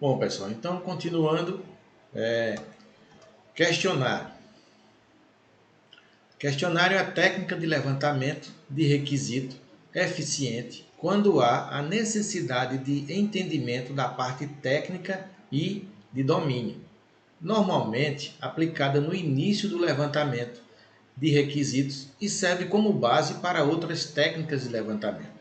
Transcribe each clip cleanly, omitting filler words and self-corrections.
Bom, pessoal, então continuando, questionário. Questionário é a técnica de levantamento de requisito eficiente quando há a necessidade de entendimento da parte técnica e de domínio, normalmente aplicada no início do levantamento de requisitos e serve como base para outras técnicas de levantamento.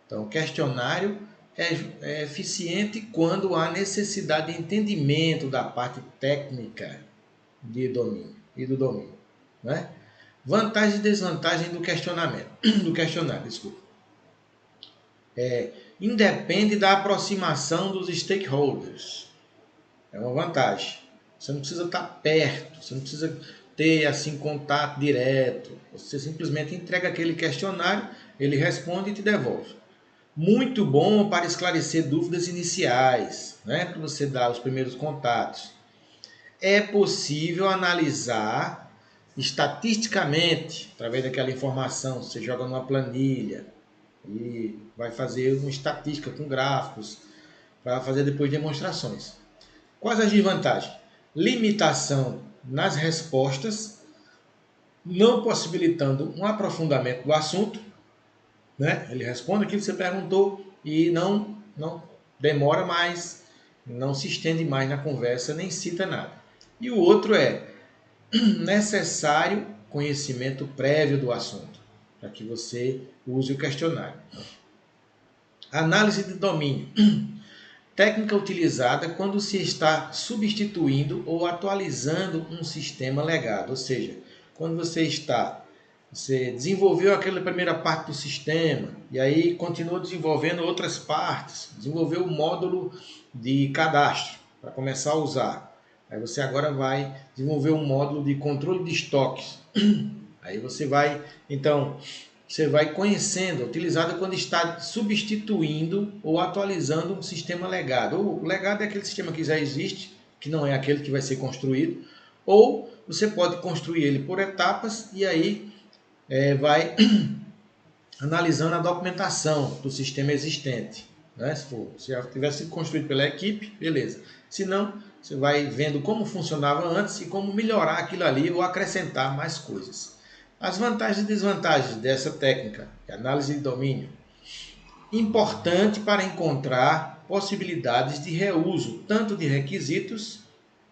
Então, o questionário é eficiente quando há necessidade de entendimento da parte técnica de domínio e do domínio, né? Vantagem e desvantagem do questionamento, do questionário, desculpa. Independe da aproximação dos stakeholders. É uma vantagem. Você não precisa estar perto, você não precisa ter assim contato direto. Você simplesmente entrega aquele questionário, ele responde e te devolve. Muito bom para esclarecer dúvidas iniciais, né? Para você dar os primeiros contatos. É possível analisar estatisticamente, através daquela informação, você joga numa planilha e vai fazer uma estatística com gráficos, para fazer depois demonstrações. Quais as desvantagens? Limitação nas respostas, não possibilitando um aprofundamento do assunto, né? Ele responde aquilo que você perguntou e não demora mais, não se estende mais na conversa, nem cita nada. E o outro é necessário conhecimento prévio do assunto, para que você use o questionário. Análise de domínio. Técnica utilizada quando se está substituindo ou atualizando um sistema legado, ou seja, quando você desenvolveu aquela primeira parte do sistema e aí continua desenvolvendo outras partes, desenvolveu o módulo de cadastro para começar a usar. Aí você agora vai desenvolver um módulo de controle de estoques. Aí você vai conhecendo, utilizado quando está substituindo ou atualizando um sistema legado. O legado é aquele sistema que já existe, que não é aquele que vai ser construído, ou você pode construir ele por etapas e aí vai analisando a documentação do sistema existente. Né? Se já tivesse sido construído pela equipe, beleza. Se não, você vai vendo como funcionava antes e como melhorar aquilo ali ou acrescentar mais coisas. As vantagens e desvantagens dessa técnica, de análise de domínio. Importante para encontrar possibilidades de reuso, tanto de requisitos,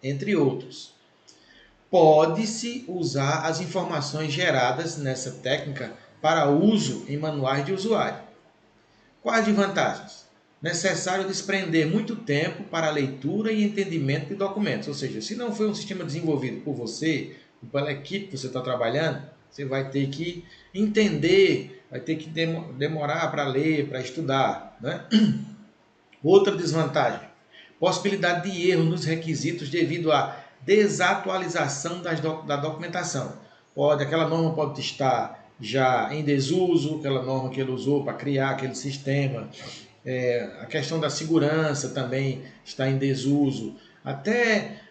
entre outros. Pode-se usar as informações geradas nessa técnica para uso em manuais de usuário. Quais vantagens? Necessário desprender muito tempo para a leitura e entendimento de documentos. Ou seja, se não foi um sistema desenvolvido por você, ou pela equipe que você está trabalhando, você vai ter que entender, vai ter que demorar para ler, para estudar. Né? Outra desvantagem, possibilidade de erro nos requisitos devido à desatualização da documentação. Aquela norma pode estar já em desuso, aquela norma que ele usou para criar aquele sistema. A questão da segurança também está em desuso. Até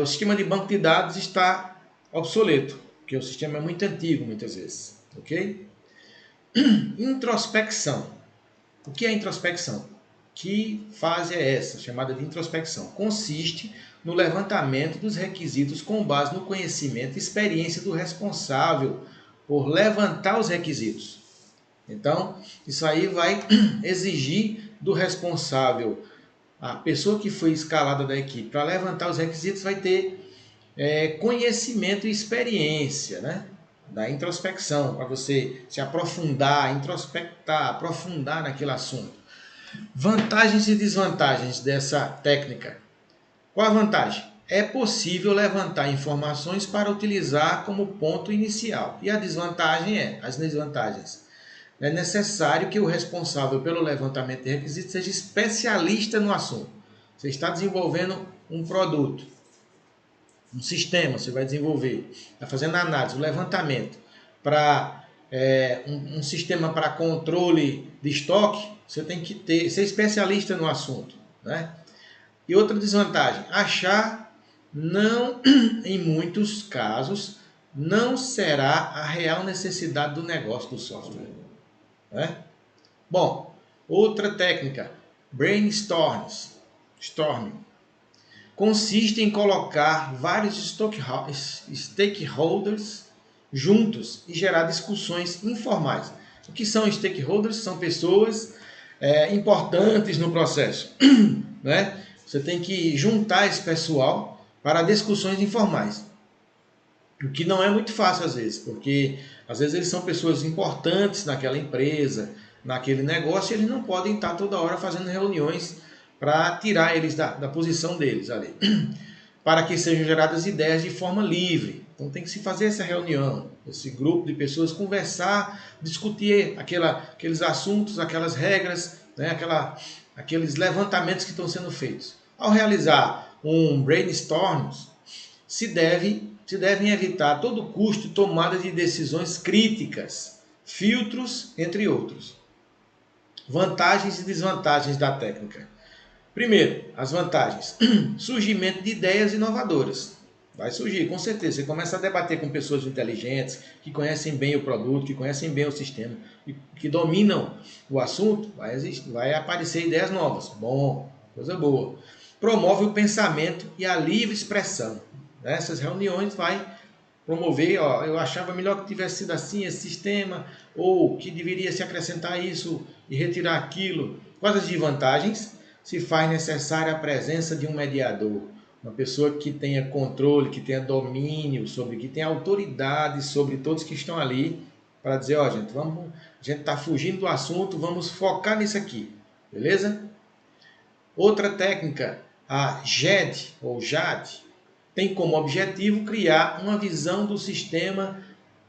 o sistema de banco de dados está obsoleto, porque o sistema é muito antigo muitas vezes. Ok? Introspecção. O que é introspecção? Que fase é essa, chamada de introspecção? Consiste no levantamento dos requisitos com base no conhecimento e experiência do responsável por levantar os requisitos. Então, isso aí vai exigir do responsável, a pessoa que foi escalada da equipe para levantar os requisitos vai ter conhecimento e experiência, né? Da introspecção, para você se aprofundar, introspectar, aprofundar naquele assunto. Vantagens e desvantagens dessa técnica. Qual a vantagem? É possível levantar informações para utilizar como ponto inicial. E a desvantagem as desvantagens. É necessário que o responsável pelo levantamento de requisitos seja especialista no assunto. Você está desenvolvendo um produto, um sistema, você vai desenvolver, está fazendo a análise, o levantamento para um sistema para controle de estoque, você tem que ser especialista no assunto. Né? E outra desvantagem, não, em muitos casos, não será a real necessidade do negócio do software. Né? Bom, outra técnica, brainstorming. consiste em colocar vários stakeholders juntos e gerar discussões informais. O que são stakeholders? São pessoas importantes no processo, né? Você tem que juntar esse pessoal para discussões informais. O que não é muito fácil às vezes, porque às vezes eles são pessoas importantes naquela empresa, naquele negócio, e eles não podem estar toda hora fazendo reuniões para tirar eles da posição deles ali, para que sejam geradas ideias de forma livre. Então tem que se fazer essa reunião, esse grupo de pessoas conversar, discutir aqueles assuntos, aquelas regras, né, aqueles levantamentos que estão sendo feitos. Ao realizar um brainstorm, se devem evitar a todo custo tomada de decisões críticas, filtros, entre outros. Vantagens e desvantagens da técnica. Primeiro, as vantagens. Surgimento de ideias inovadoras. Vai surgir, com certeza. Você começa a debater com pessoas inteligentes, que conhecem bem o produto, que conhecem bem o sistema, que dominam o assunto, vai aparecer ideias novas. Bom, coisa boa. Promove o pensamento e a livre expressão. Nessas reuniões vai promover, eu achava melhor que tivesse sido assim esse sistema, ou que deveria se acrescentar isso e retirar aquilo. Quais as desvantagens? Se faz necessária a presença de um mediador, uma pessoa que tenha controle, que tenha domínio sobre, que tenha autoridade sobre todos que estão ali, para dizer, a gente está fugindo do assunto, vamos focar nisso aqui, beleza? Outra técnica, a GED, ou JAD, tem como objetivo criar uma visão do sistema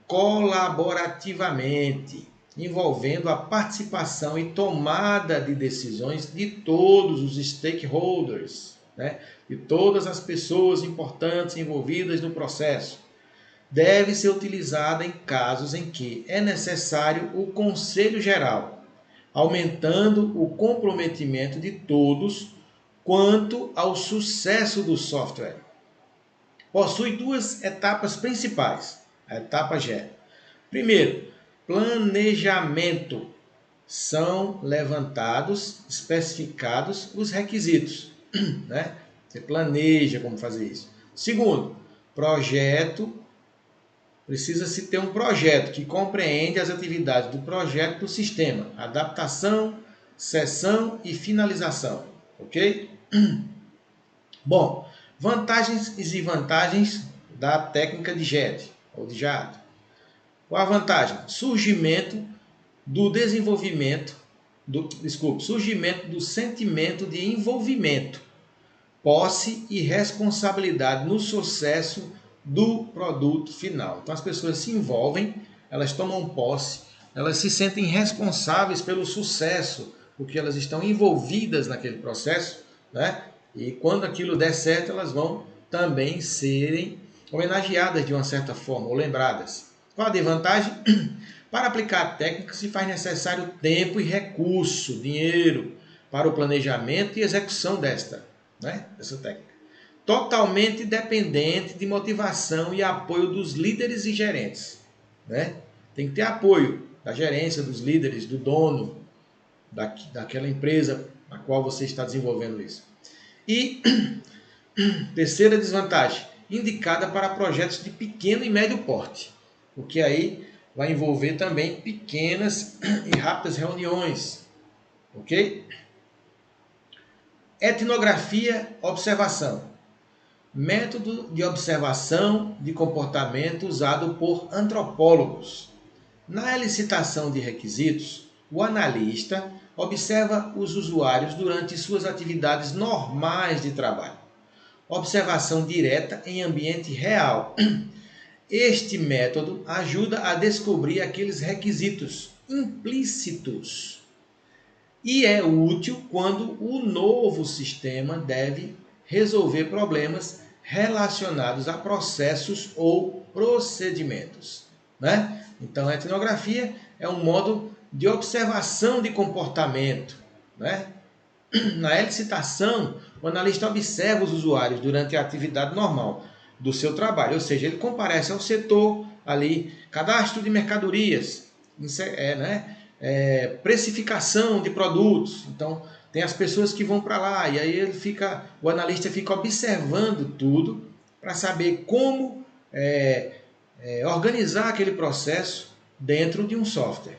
colaborativamente, envolvendo a participação e tomada de decisões de todos os stakeholders, né? De todas as pessoas importantes envolvidas no processo. Deve ser utilizada em casos em que é necessário o conselho geral, aumentando o comprometimento de todos quanto ao sucesso do software. Possui duas etapas principais. A etapa G. Primeiro, planejamento. São levantados, especificados os requisitos, né? Você planeja como fazer isso. Segundo, projeto. Precisa-se ter um projeto que compreende as atividades do projeto do sistema, adaptação, sessão e finalização, ok? Bom, vantagens e desvantagens da técnica de GED, ou de JAD. Qual a vantagem? Surgimento do sentimento de envolvimento, posse e responsabilidade no sucesso do produto final. Então as pessoas se envolvem, elas tomam posse, elas se sentem responsáveis pelo sucesso, porque elas estão envolvidas naquele processo, né? E quando aquilo der certo, elas vão também serem homenageadas de uma certa forma, ou lembradas. Qual a desvantagem? Para aplicar a técnica se faz necessário tempo e recurso, dinheiro, para o planejamento e execução dessa técnica. Totalmente dependente de motivação e apoio dos líderes e gerentes, né? Tem que ter apoio da gerência, dos líderes, do dono daquela empresa na qual você está desenvolvendo isso. E terceira desvantagem, indicada para projetos de pequeno e médio porte, o que aí vai envolver também pequenas e rápidas reuniões, ok? Etnografia, observação. Método de observação de comportamento usado por antropólogos. Na elicitação de requisitos, o analista observa os usuários durante suas atividades normais de trabalho. Observação direta em ambiente real. Este método ajuda a descobrir aqueles requisitos implícitos e é útil quando o novo sistema deve resolver problemas relacionados a processos ou procedimentos, né? Então, a etnografia é um modo de observação de comportamento, né? Na elicitação, o analista observa os usuários durante a atividade normal do seu trabalho, ou seja, ele comparece ao setor ali, cadastro de mercadorias, precificação de produtos. Então, Tem as pessoas que vão para lá e aí o analista fica observando tudo para saber como organizar aquele processo dentro de um software.